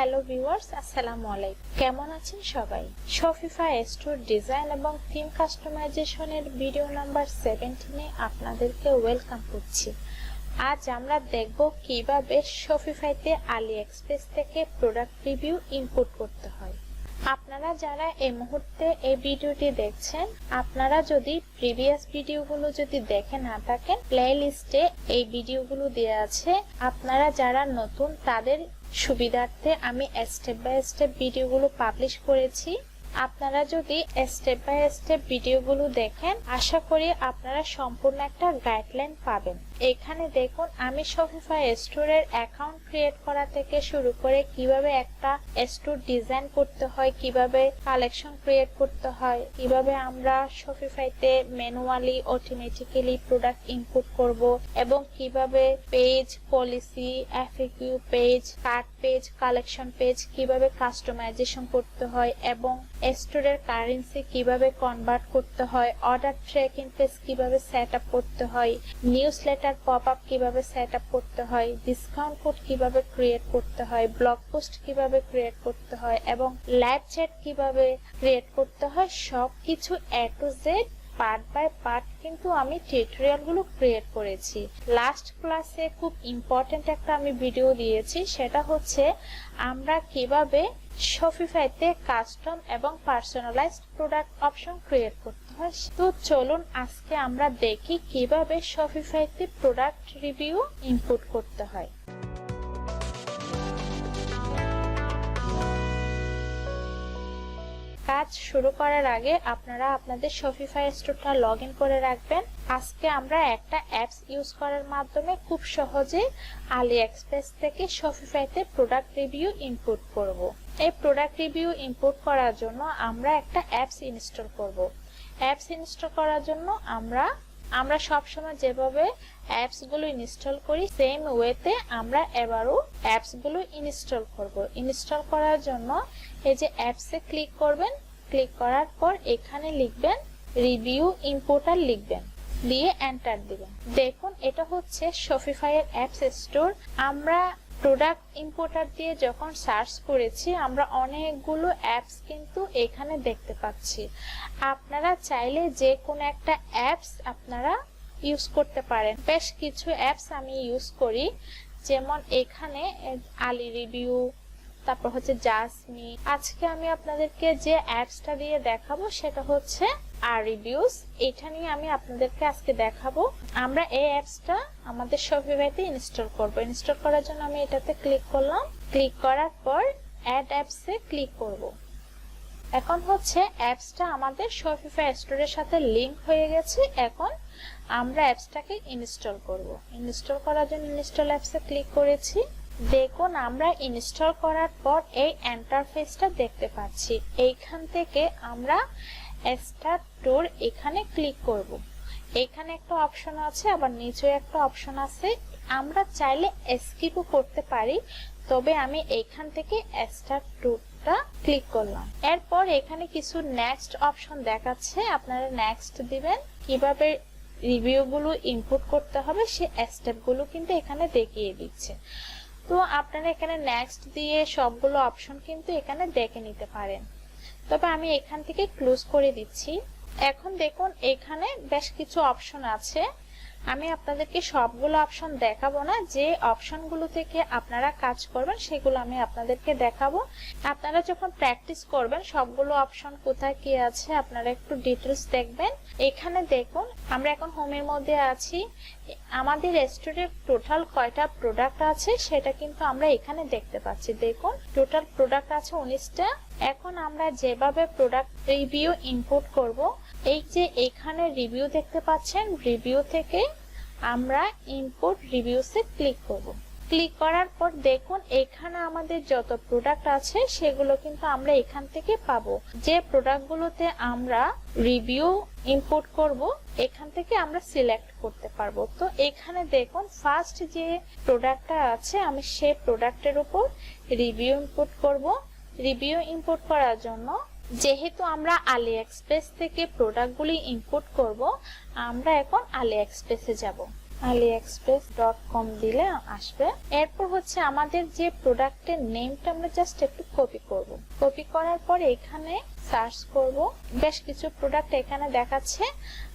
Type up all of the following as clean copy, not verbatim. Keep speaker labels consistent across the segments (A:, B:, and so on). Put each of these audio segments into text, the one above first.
A: Hello viewers, আসসালামু আলাইকুম। কেমন আছেন সবাই? শপিফাই স্টোর ডিজাইন এবং থিম কাস্টমাইজেশনের ভিডিও নাম্বার 17 এ আপনাদেরকে ওয়েলকাম করছি। আজ আমরা দেখব কিভাবে শপিফাইতে আলিএক্সপ্রেস থেকে প্রোডাক্ট রিভিউ ইম্পোর্ট করতে হয়। আপনারা যারা এই মুহূর্তে এই ভিডিওটি দেখছেন, আপনারা যদি প্রিভিয়াস ভিডিওগুলো যদি দেখে না থাকেন, প্লেলিস্টে এই ভিডিওগুলো দেওয়া আছে। আপনারা যারা নতুন তাদের সুবিধার্থে আমি স্টেপ বাই স্টেপ ভিডিওগুলো পাবলিশ করেছি। আপনারা যদি স্টেপ বাই স্টেপ ভিডিওগুলো দেখেন, আশা করি আপনারা সম্পূর্ণ একটা গাইডলাইন পাবেন। এখানে দেখুন, আমি শপিফাই স্টোরের অ্যাকাউন্ট ক্রিয়েট করা থেকে শুরু করে কিভাবে একটা স্টোর ডিজাইন করতে হয়, কিভাবে কালেকশন ক্রিয়েট করতে হয়, কিভাবে আমরা শপিফাইতে ম্যানুয়ালি অটোমেটিক্যালি প্রোডাক্ট ইনপুট করব, এবং কিভাবে page, policy, FAQ page, cart page, collection page কিভাবে কাস্টমাইজেশন করতে হয়, এবং স্টোরের কারেন্সি কিভাবে কনভার্ট করতে হয়, অর্ডার ট্র্যাকিং পেজ কিভাবে সেট আপ করতে হয়, নিউজলেটার পপ-আপ কিভাবে সেট আপ করতে হয়, ডিসকাউন্ট কোড কিভাবে ক্রিয়েট করতে হয়, ব্লগ পোস্ট কিভাবে ক্রিয়েট করতে হয়, এবং লাইভ চ্যাট কিভাবে ক্রিয়েট করতে হয়, সবকিছু A to Z part by part কিন্তু আমি টিউটোরিয়ালগুলো ক্রিয়েট করেছি। লাস্ট ক্লাসে খুব ইম্পর্টেন্ট একটা আমি ভিডিও দিয়েছি, সেটা হচ্ছে আমরা কিভাবে শপিফাইতে কাস্টম এবং পার্সোনালাইজড প্রোডাক্ট অপশন ক্রিয়েট করতে হয়। তো চলুন আজকে আমরা দেখি কিভাবে শপিফাইতে প্রোডাক্ট রিভিউ ইনপুট করতে হয়। কাজ শুরু করার আগে আপনারা আপনাদের শপিফাই স্টোরটা লগইন করে রাখবেন। আজকে আমরা একটা অ্যাপস ইউজ করার মাধ্যমে খুব সহজে আলিএক্সপ্রেস থেকে শপিফাইতে প্রোডাক্ট রিভিউ ইনপুট করব। এই প্রোডাক্ট রিভিউ ইনপুট করার জন্য আমরা একটা অ্যাপস ইনস্টল করব। অ্যাপস ইনস্টল করার জন্য আমরা সবসময় যেভাবে অ্যাপসগুলো ইনস্টল করি, সেম ওয়েতে আমরা এবারও অ্যাপসগুলো ইনস্টল করব। ইনস্টল করার জন্য এই যে অ্যাপসে ক্লিক করবেন, ক্লিক করার পর এখানে লিখবেন রিভিউ ইম্পোর্টার, লিখবেন, দিয়ে এন্টার দিবেন। দেখুন, এটা হচ্ছে শপিফাই এর অ্যাপস স্টোর। আমরা প্রোডাক্ট ইম্পোর্টার দিয়ে যখন সার্চ করেছি, আমরা অনেকগুলো অ্যাপস কিন্তু এখানে দেখতে পাচ্ছি। আপনারা চাইলে যে কোনো একটা অ্যাপস আপনারা ইউজ করতে পারেন। বেশ কিছু অ্যাপস আমি ইউজ করি, যেমন এখানে আলি রিভিউ, তারপর হচ্ছে জাসমি। আজকে আমি আপনাদেরকে যে অ্যাপসটা দিয়ে দেখাবো সেটা হচ্ছে আর রিভিউস। এটা নিয়ে আমি আপনাদেরকে আজকে দেখাবো। আমরা এই অ্যাপসটা আমাদের শপিফাইতে ইনস্টল করব। ইনস্টল করার জন্য আমি এটাতে ক্লিক করলাম। ক্লিক করার পর অ্যাড অ্যাপসে ক্লিক করব। এখন হচ্ছে অ্যাপসটা আমাদের শপিফাই স্টোরের সাথে লিংক হয়ে গেছে। এখন আমরা অ্যাপসটাকে ইনস্টল করব। ইনস্টল করার জন্য ইনস্টল অ্যাপসে ক্লিক করেছি। দেখুন, আমরা ইনস্টল করার পর এই ইন্টারফেসটা দেখতে পাচ্ছি। এইখান থেকে আমরা স্টার্ট ট্যুর এখানে ক্লিক করব। এখানে একটা অপশন আছে, আবার নিচে একটা অপশন আছে। আমরা চাইলে স্কিপও করতে পারি, তবে আমি এইখান থেকে স্টার্ট ট্যুরটা ক্লিক করলাম। এরপর এখানে কিছু নেক্সট অপশন দেখাচ্ছে, আপনারা নেক্সট দিবেন। কিভাবে রিভিউগুলো ইনপুট করতে হবে সেই স্টেপগুলো কিন্তু এখানে দেখিয়ে দিচ্ছে। তো আপনারা এখানে নেক্সট দিয়ে সবগুলো অপশন কিন্তু এখানে দেখে নিতে পারেন, তবে আমি এখান থেকে ক্লোজ করে দিচ্ছি। এখন দেখুন, এখানে বেশ কিছু অপশন আছে। আমি আপনাদেরকে সবগুলো অপশন দেখাবো না, যে অপশনগুলো থেকে আপনারা কাজ করবেন সেগুলো আমি আপনাদেরকে দেখাবো। আপনারা যখন প্র্যাকটিস করবেন সবগুলো অপশন কোথায় কি আছে আপনারা একটু ডিটেলস দেখবেন। এখানে দেখুন, আমরা এখন হোমের মধ্যে আছি। আমাদের স্টোরে টোটাল কয়টা প্রোডাক্ট আছে সেটা কিন্তু আমরা এখানে দেখতে পাচ্ছি। দেখুন, টোটাল প্রোডাক্ট আছে 19টা। এখন আমরা যেভাবে প্রোডাক্ট রিভিউ ইনপুট করব, এই যে এখানে রিভিউ দেখতে পাচ্ছেন, রিভিউ থেকে আমরা ইম্পোর্ট রিভিউসে ক্লিক করব। ক্লিক করার পর দেখুন, এখানে আমাদের যত প্রোডাক্ট আছে সেগুলো কিন্তু আমরা এখান থেকে পাবো। যে প্রোডাক্টগুলোতে আমরা রিভিউ ইম্পোর্ট করব, এখান থেকে আমরা সিলেক্ট করতে পারবো। তো এখানে দেখুন, ফার্স্ট যে প্রোডাক্টটা আছে আমি সেই প্রোডাক্টের উপর রিভিউ ইম্পোর্ট করব। রিভিউ ইম্পোর্ট করার জন্য, যেহেতু আমরা আলিএক্সপ্রেস থেকে প্রোডাক্টগুলি ইম্পোর্ট করব, আমরা এখন আলিএক্সপ্রেসে যাব। aliexpress.com দিলে আসবে। এরপর হচ্ছে আমাদের যে প্রোডাক্টের নেমটা আমরা জাস্ট একটু কপি করব। কপি করার পরে এখানে সার্চ করব, বেশ কিছু প্রোডাক্ট এখানে দেখাচ্ছে।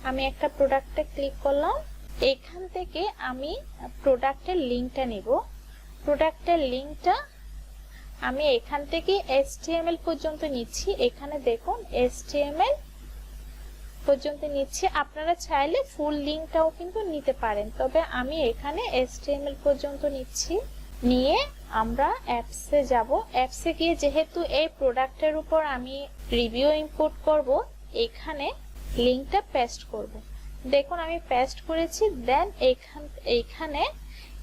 A: আমি একটা প্রোডাক্টে ক্লিক করলাম। এখান থেকে আমি প্রোডাক্টের লিংকটা নিব। প্রোডাক্টের লিংকটা আমি এখান থেকে HTML পর্যন্ত নিচ্ছি। এখানে দেখুন HTML পর্যন্ত নিচ্ছি। আপনারা চাইলে ফুল লিংকটাও কিন্তু নিতে পারেন, তবে আমি এখানে HTML পর্যন্ত নিচ্ছি। নিয়ে আমরা অ্যাপসে যাব। অ্যাপসে গিয়ে যেহেতু এই প্রোডাক্টের উপর আমি রিভিউ ইম্পোর্ট করব, এখানে লিংকটা পেস্ট করব। দেখুন আমি পেস্ট করেছি। দেন এইখানে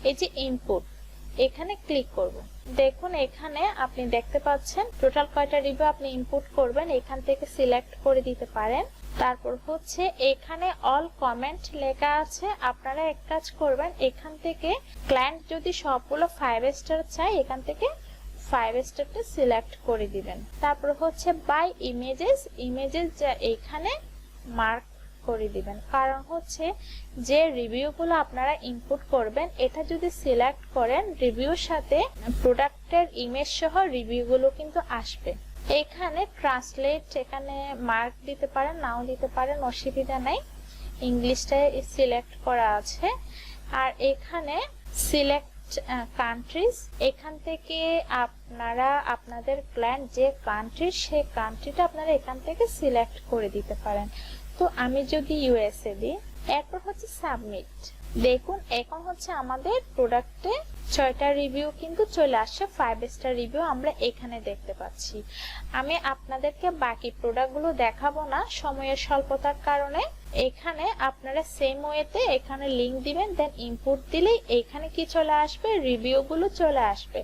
A: এই যে ইম্পোর্ট, এখানে ক্লিক করব। দেখুন এখানে আপনি দেখতে পাচ্ছেন টোটাল কয়টা রিভিউ আপনি ইম্পোর্ট করবেন, এখান থেকে সিলেক্ট করে দিতে পারেন। তারপর হচ্ছে এখানে অল কমেন্ট লেখা আছে। আপনারা এক কাজ করবেন, এখান থেকে ক্লায়েন্ট যদি সবগুলো 5 স্টার চায়, এখান থেকে 5 স্টারটা সিলেক্ট করে দিবেন। তারপর হচ্ছে বাই ইমেজেস যা এখানে মার্ক করে দিবেন। কারণ হচ্ছে যে রিভিউগুলো আপনারা ইনপুট করবেন, এটা যদি সিলেক্ট করেন রিভিউর সাথে প্রোডাক্টের ইমেজ সহ রিভিউগুলো কিন্তু আসবে। এখানে ট্রান্সলেট এখানে মার্ক দিতে পারেন, নাও দিতে পারেন, অসুবিধা নাই। ইংলিশটাই সিলেক্ট করা আছে। আর এখানে সিলেক্ট কান্ট্রিজ, এখান থেকে আপনারা আপনাদের ক্লায়েন্ট যে কান্ট্রি, সেই কান্ট্রিটা আপনারা এখান থেকে সিলেক্ট করে দিতে পারেন। তো আমি যদি USA দিই, এরপর হচ্ছে সাবমিট। দেখুন এখন হচ্ছে আমাদের প্রোডাক্টে 6টা রিভিউ কিন্তু চলে আসছে। 5 স্টার রিভিউ আমরা এখানে দেখতে পাচ্ছি। আমি আপনাদেরকে বাকি প্রোডাক্টগুলো দেখাবো না সময়ের স্বল্পতার কারণে। এখানে আপনারা সেম ওয়েতে এখানে লিংক দিবেন, দেন ইনপুট দিলেই এখানে কি চলে আসবে, রিভিউগুলো চলে আসবে।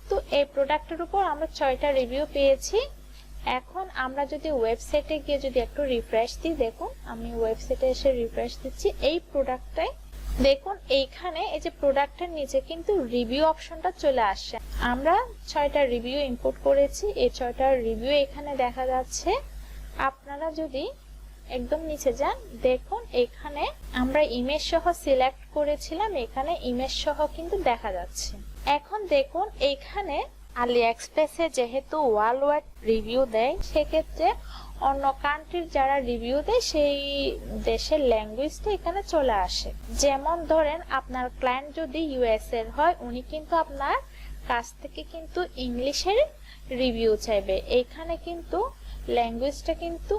A: তো এই প্রোডাক্টের উপর আমরা 6টা রিভিউ পেয়েছি। এখন আমরা যদি ওয়েবসাইটে গিয়ে যদি একটু রিফ্রেশ দিই, দেখুন আমি ওয়েবসাইটে এসে রিফ্রেশ দিচ্ছি। এই প্রোডাক্টটাই দেখুন এইখানে এই যে প্রোডাক্টের নিচে কিন্তু রিভিউ অপশনটা চলে আসছে। আমরা 6টা রিভিউ ইম্পোর্ট করেছি, এই 6টা রিভিউ এখানে দেখা যাচ্ছে। আপনারা যদি একদম নিচে যান, দেখুন এখানে আমরা ইমেজ সহ সিলেক্ট করেছিলাম, এখানে ইমেজ সহ কিন্তু দেখা যাচ্ছে। এখন দেখুন এইখানে AliExpress-এ যেহেতু ওয়ার্ল্ড ওয়াইড রিভিউ দেয়, সেক্ষেত্রে অন্য কান্ট্রির যারা রিভিউ দেয় সেই দেশের ল্যাঙ্গুয়েজটা এখানে চলে আসে। যেমন ধরেন আপনার ক্লায়েন্ট যদি US এর হয়, উনি কিন্তু আপনার কাছ থেকে কিন্তু ইংলিশের রিভিউ চাইবে। এখানে কিন্তু ল্যাঙ্গুয়েজটা কিন্তু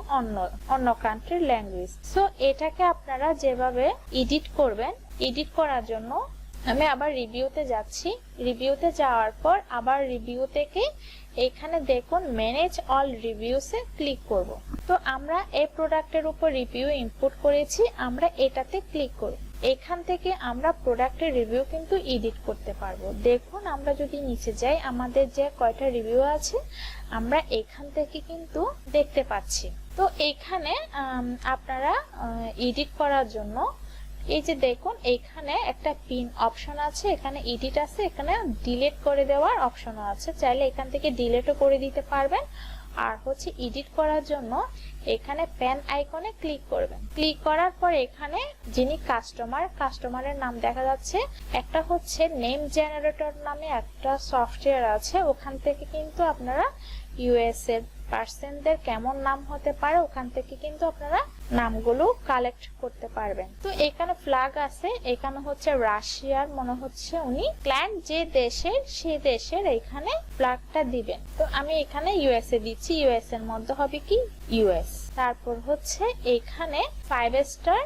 A: অন্য কান্ট্রির ল্যাঙ্গুয়েজ। সো এটাকে আপনারা যেভাবে এডিট করবেন, এডিট করার জন্য আমি আবার রিভিউতে যাচ্ছি। রিভিউতে যাওয়ার পর আবার রিভিউ থেকে এখানে দেখুন ম্যানেজ অল রিভিউসে ক্লিক করব। তো আমরা এই প্রোডাক্টের উপর রিভিউ ইনপুট করেছি, আমরা এটাতে ক্লিক করব। এখান থেকে আমরা প্রোডাক্টের রিভিউ কিন্তু এডিট করতে পারবো। দেখুন আমরা যদি নিচে যাই, আমাদের যে কয়টা রিভিউ আছে আমরা এখান থেকে কিন্তু দেখতে পাচ্ছি। তো এখানে আপনারা এডিট করার জন্য এই যে দেখুন এখানে একটা পিন অপশন আছে, এখানে এডিট আছে, এখানে ডিলিট করে দেওয়ার অপশনও আছে। চাইলে এখান থেকে ডিলিটও করে দিতে পারবেন। আর হচ্ছে এডিট করার জন্য এখানে পেন আইকনে ক্লিক করবেন। ক্লিক করার পর এখানে যিনি কাস্টমারের নাম দেখা যাচ্ছে। একটা হচ্ছে নেম জেনারেটর নামে একটা সফটওয়্যার আছে, ওখান থেকে কিন্তু আপনারা US এর পার্সনদের কেমন নাম হতে পারে ওখান থেকে কিন্তু আপনারা নামগুলো কালেক্ট করতে পারবেন। তো এখানে ফ্ল্যাগ আছে, এখানে হচ্ছে রাশিয়ার মনে হচ্ছে উনি ক্লায়েন্ট যে দেশের, সেই দেশের এখানে ফ্ল্যাগটা দিবেন। তো আমি এখানে USA দিচ্ছি, US এর মধ্যে হবে কি US। তারপর হচ্ছে এখানে 5 স্টার,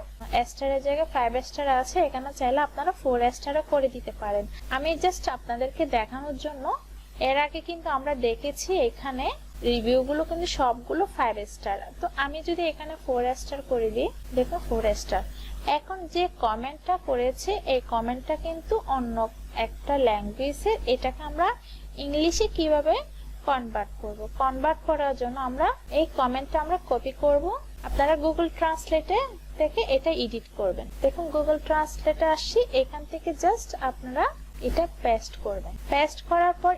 A: স্টারের জায়গায় 5 স্টার আছে, এখানে চাইলে আপনারা 4 স্টারও করে দিতে পারেন। আমি জাস্ট আপনাদেরকে দেখানোর জন্য, এর আগে কিন্তু আমরা দেখেছি এখানে রিভিউগুলো কিন্তু সবগুলো 5 স্টার। তো আমি যদি এখানে 4 স্টার করে দিই, দেখো 4 স্টার। এখন যে কমেন্টটা করেছে এই কমেন্টটা কিন্তু অন্য একটা ল্যাঙ্গুয়েজের, এটাকে আমরা ইংলিশে কিভাবে কনভার্ট করব। কনভার্ট করার জন্য আমরা এই কমেন্টটা আমরা কপি করব। আপনারা গুগল ট্রান্সলেটে থেকে এটা এডিট করবেন। দেখুন গুগল ট্রান্সলেটে আসছি, এখান থেকে জাস্ট আপনারা এটা পেস্ট করবেন। পেস্ট করার পর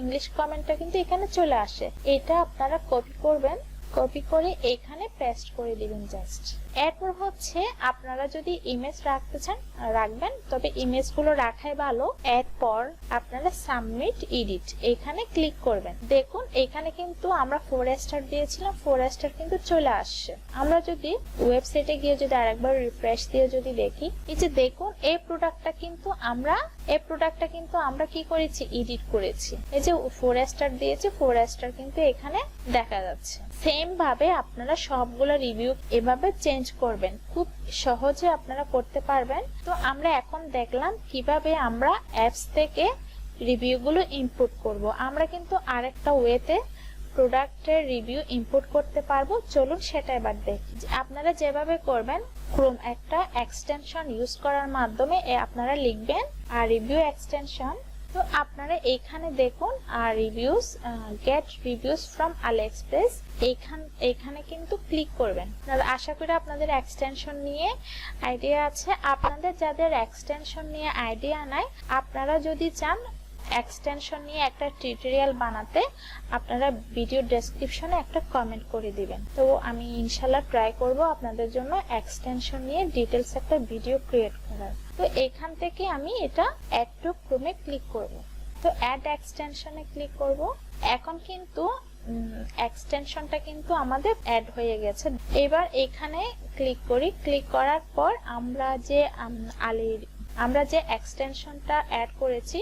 A: ইংলিশ কমেন্টটা কিন্তু এখানে চলে আসে। এটা আপনারা কপি করবেন, কপি করে এখানে পেস্ট করে দিবেন জাস্ট। এরপর হচ্ছে আপনারা যদি ইমেজ রাখতে চান রাখবেন, তবে ইমেজগুলো রাখাই ভালো। এরপর আপনারা সাবমিট এডিট এখানে ক্লিক করবেন। দেখুন এখানে কিন্তু আমরা 4 স্টার দিয়েছিলাম, 4 স্টার কিন্তু চলে আসছে। আমরা যদি ওয়েবসাইটে গিয়ে যদি আরেকবার রিফ্রেশ দিয়ে যদি দেখি, এই যে দেখুন এই প্রোডাক্টটা কিন্তু আমরা কি করেছি, এডিট করেছি। এই যে 4 স্টার দিয়েছি, 4 স্টার কিন্তু এখানে দেখা যাচ্ছে। সেম ভাবে আপনারা সবগুলো রিভিউ এভাবে চেঞ্জ করবেন, খুব সহজে আপনারা করতে পারবেন। তো আমরা এখন দেখলাম কিভাবে আমরা অ্যাপস থেকে রিভিউগুলো ইনপুট করব। আমরা কিন্তু আরেকটা ওয়েতে প্রোডাক্টের রিভিউ ইনপুট করতে পারবো, চলুন সেটা এবার দেখি। আপনারা যেভাবে করবেন, ক্রোম একটা এক্সটেনশন ইউজ করার মাধ্যমে আপনারা লিখবেন আর রিভিউ এক্সটেনশন। তো আপনারা এখানে দেখুন আর reviews, get reviews from AliExpress, এখানে কিন্তু ক্লিক করবেন। আশা করি আপনাদের এক্সটেনশন নিয়ে আইডিয়া আছে। আপনাদের যাদের এক্সটেনশন নিয়ে আইডিয়া নাই, আপনারা যদি চান এক্সটেনশন নিয়ে একটা টিউটোরিয়াল বানাতে, আপনারা ভিডিও ডেসক্রিপশনে একটা কমেন্ট করে দিবেন। তো আমি ইনশাআল্লাহ ট্রাই করব আপনাদের জন্য এক্সটেনশন নিয়ে ডিটেইলস একটা ভিডিও ক্রিয়েট করার। তো এখান থেকে আমি এটা অ্যাড টু ক্রোমে ক্লিক করব। তো অ্যাড এক্সটেনশনে ক্লিক করব। এখন কিন্তু এক্সটেনশনটা কিন্তু আমাদের অ্যাড হয়ে গেছে। এবার এখানে ক্লিক করি। ক্লিক করার পর আমরা যে এক্সটেনশনটা অ্যাড করেছি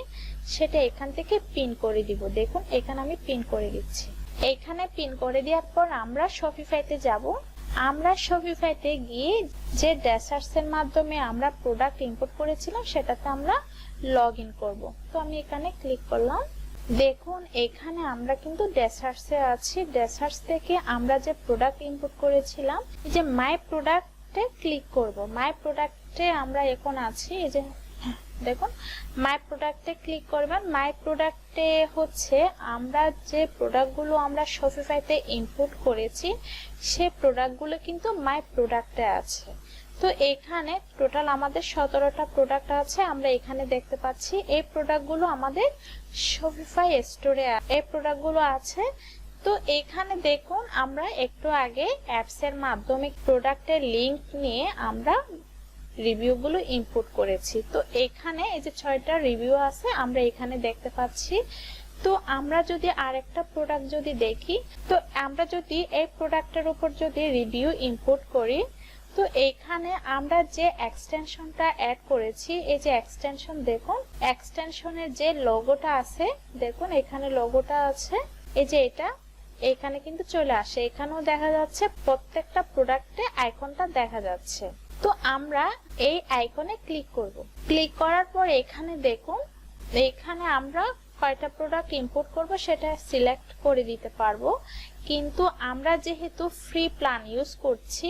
A: সেটা এখান থেকে পিন করে দিব। দেখুন এখানে আমি পিন করে দিচ্ছি। এখানে পিন করে দেওয়ার পর আমরা শপিফাইতে যাব। আমরা শপিফাইতে গিয়ে যে ড্যাশার্সের মাধ্যমে আমরা প্রোডাক্ট ইম্পোর্ট করেছিলাম সেটাতে আমরা লগ ইন করবো। তো আমি এখানে ক্লিক করলাম। দেখুন এখানে আমরা কিন্তু ড্যাশার্সে আছি। ড্যাশার্স থেকে আমরা যে প্রোডাক্ট ইম্পোর্ট করেছিলাম, এই যে মাই প্রোডাক্টে ক্লিক করব। মাই প্রোডাক্টে আমরা এখন আছি। এই যে দেখুন মাই প্রোডাক্টে ক্লিক করবেন। মাই প্রোডাক্টে হচ্ছে আমরা যে প্রোডাক্টগুলো আমরা শপিফাইতে ইম্পোর্ট করেছি সে প্রোডাক্টগুলো কিন্তু মাই প্রোডাক্টে আছে। তো এখানে টোটাল আমাদের 17টা প্রোডাক্ট আছে, আমরা এখানে দেখতে পাচ্ছি। এই প্রোডাক্টগুলো আমাদের শপিফাই স্টোরে এই প্রোডাক্টগুলো আছে। তো এখানে দেখুন আমরা একটু আগে অ্যাপস এর মাধ্যমে প্রোডাক্টের লিংক নিয়ে আমরা রিভিউগুলো ইনপুট করেছি। তো এখানে এই যে 6টা রিভিউ আছে আমরা এখানে দেখতে পাচ্ছি। তো আমরা যদি আরেকটা প্রোডাক্ট যদি দেখি, তো আমরা যদি এই প্রোডাক্টের উপর যদি রিভিউ ইনপুট করি, তো এখানে আমরা যে এক্সটেনশনটা অ্যাড করেছি, এই যে এক্সটেনশন দেখুন, এক্সটেনশনের যে লোগোটা আছে, দেখুন এখানে লোগোটা আছে, এই যে এটা এখানে কিন্তু চলে আসে। এখানেও দেখা যাচ্ছে প্রত্যেকটা প্রোডাক্টে আইকনটা দেখা যাচ্ছে। তো আমরা এই আইকনে ক্লিক করব। ক্লিক করার পর এখানে দেখুন, এখানে আমরা কয়টা প্রোডাক্ট ইম্পোর্ট করব সেটা সিলেক্ট করে দিতে পারবো। কিন্তু আমরা যেহেতু ফ্রি প্ল্যান ইউজ করছি,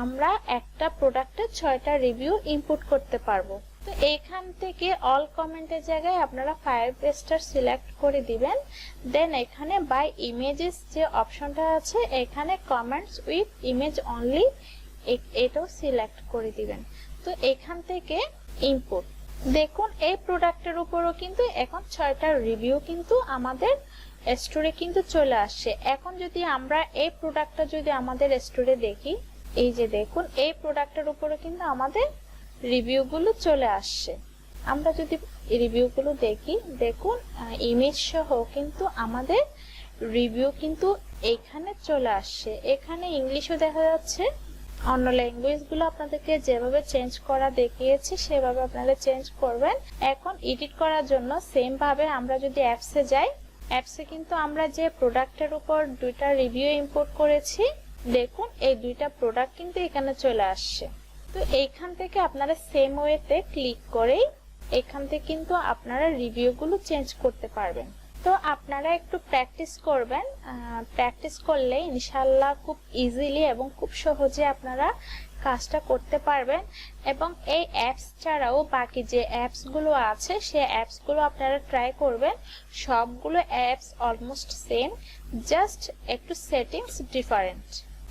A: আমরা একটা প্রোডাক্টের 6টা রিভিউ ইম্পোর্ট করতে পারবো। তো এখান থেকে অল কমেন্টের জায়গায় আপনারা 5 স্টার সিলেক্ট করে দিবেন। দেন এখানে বাই ইমেজেস যে অপশনটা আছে, এখানে কমেন্টস উইথ ইমেজ অনলি এটাও সিলেক্ট করে দিবেন। তো এখান থেকে ইম্পোর্ট, দেখুন এই প্রোডাক্টের উপরও কিন্তু এখন 6টা রিভিউ কিন্তু আমাদের স্টোরে কিন্তু চলে আসছে। এখন যদি আমরা এই প্রোডাক্টটা যদি আমাদের স্টোরে দেখি, এই যে দেখুন এই প্রোডাক্টের উপরে কিন্তু আমাদের রিভিউগুলো চলে আসছে। আমরা যদি রিভিউগুলো দেখি, দেখুন ইমেজ সহ কিন্তু আমাদের রিভিউ কিন্তু এখানে চলে আসছে। এখানে ইংলিশও দেখা যাচ্ছে। অন্য ল্যাঙ্গুয়েজগুলো আপনাদেরকে যেভাবে চেঞ্জ করা দেখিয়েছি সেভাবে আপনারা চেঞ্জ করবেন। এখন এডিট করার জন্য সেম ভাবে আমরা যদি অ্যাপসে যাই, অ্যাপসে কিন্তু আমরা যে প্রোডাক্টের উপর 2টা রিভিউ ইম্পোর্ট করেছি, দেখুন এই 2টা প্রোডাক্ট কিন্তু এখানে চলে আসছে। তো এইখান থেকে আপনারা সেম ওয়েতে ক্লিক করেই এখান থেকে কিন্তু আপনারা রিভিউগুলো চেঞ্জ করতে পারবেন। তো আপনারা একটু প্র্যাকটিস করবেন। প্র্যাকটিস করলে ইনশাআল্লাহ খুব ইজিলি এবং খুব সহজে আপনারা কাজটা করতে পারবেন। এবং এই অ্যাপস ছাড়াও বাকি যে অ্যাপসগুলো আছে সেই অ্যাপসগুলো আপনারা ট্রাই করবেন। সবগুলো অ্যাপস অলমোস্ট সেম, জাস্ট একটু সেটিংস ডিফারেন্ট।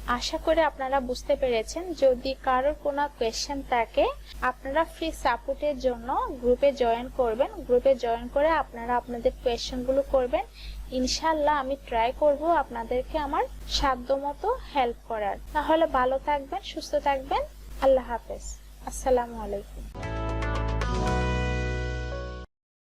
A: আশা করি আপনারা বুঝতে পেরেছেন। যদি কারোর কোনো কোয়েশ্চেন থাকে আপনারা ফ্রি সাপোর্টের জন্য গ্রুপে জয়েন করবেন। গ্রুপে জয়েন করে আপনারা আপনাদের কোয়েশ্চেনগুলো করবেন। ইনশাআল্লাহ আমি ট্রাই করব আপনাদেরকে আমার সাধ্যমতো হেল্প করার। তাহলে ভালো থাকবেন, সুস্থ থাকবেন। আল্লাহ হাফেজ। আসসালামু আলাইকুম।